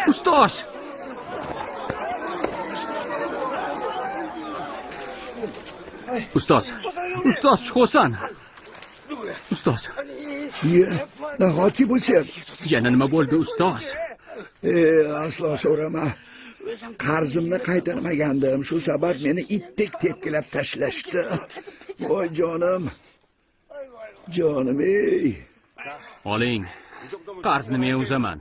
Ustoz! Ustoz! Ustoz, chiqosan! Ustoz! Nahotki bu sen? Yana nima bo'ldi, ustoz? Aslo so'rama. Qarzimni qaytarmagandim. Shu sabab meni itdek tepkilab tashlashdi. Voy jonim. Jonim ey. Oling. Qarzni men uzaman.